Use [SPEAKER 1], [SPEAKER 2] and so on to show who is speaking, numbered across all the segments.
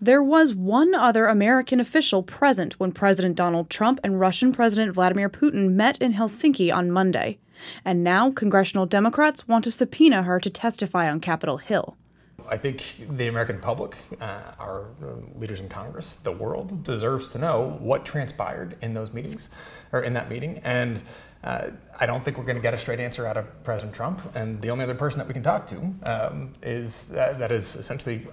[SPEAKER 1] There was one other American official present when President Donald Trump and Russian President Vladimir Putin met in Helsinki on Monday. And now congressional Democrats want to subpoena her to testify on Capitol Hill.
[SPEAKER 2] I think the American public, our leaders in Congress, the world deserves to know what transpired in those meetings, or in that meeting. And I don't think we're going to get a straight answer out of President Trump. And the only other person that we can talk to is essentially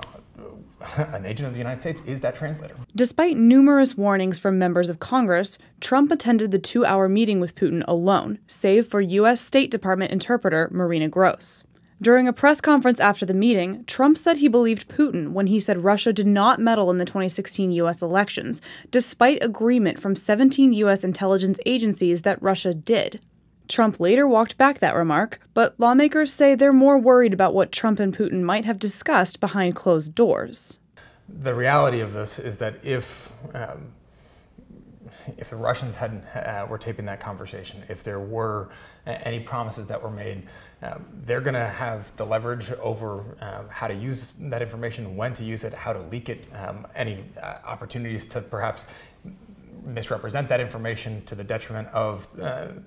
[SPEAKER 2] an agent of the United States is that translator.
[SPEAKER 1] Despite numerous warnings from members of Congress, Trump attended the 2-hour meeting with Putin alone, save for U.S. State Department interpreter Marina Gross. During a press conference after the meeting, Trump said he believed Putin when he said Russia did not meddle in the 2016 U.S. elections, despite agreement from 17 U.S. intelligence agencies that Russia did. Trump later walked back that remark, but lawmakers say they're more worried about what Trump and Putin might have discussed behind closed doors.
[SPEAKER 2] The reality of this is that if the Russians were taping that conversation, if there were any promises that were made, they're going to have the leverage over how to use that information, when to use it, how to leak it, any opportunities to perhaps misrepresent that information to the detriment of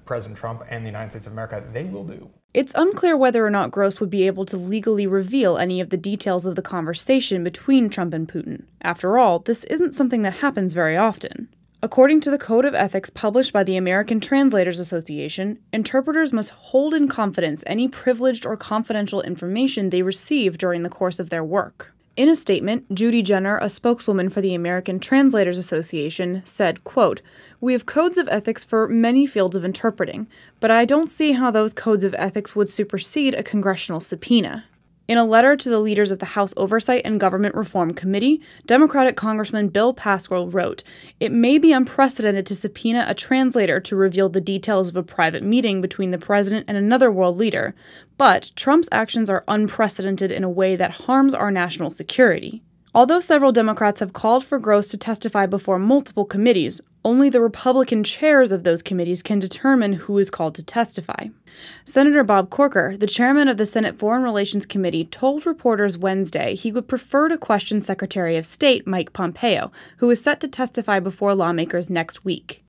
[SPEAKER 2] President Trump and the United States of America, they will do.
[SPEAKER 1] It's unclear whether or not Gross would be able to legally reveal any of the details of the conversation between Trump and Putin. After all, this isn't something that happens very often. According to the Code of Ethics published by the American Translators Association, interpreters must hold in confidence any privileged or confidential information they receive during the course of their work. In a statement, Judy Jenner, a spokeswoman for the American Translators Association, said, quote, "We have codes of ethics for many fields of interpreting, but I don't see how those codes of ethics would supersede a congressional subpoena." In a letter to the leaders of the House Oversight and Government Reform Committee, Democratic Congressman Bill Pascrell wrote, "It may be unprecedented to subpoena a translator to reveal the details of a private meeting between the president and another world leader, but Trump's actions are unprecedented in a way that harms our national security." Although several Democrats have called for Gross to testify before multiple committees, only the Republican chairs of those committees can determine who is called to testify. Senator Bob Corker, the chairman of the Senate Foreign Relations Committee, told reporters Wednesday he would prefer to question Secretary of State Mike Pompeo, who is set to testify before lawmakers next week.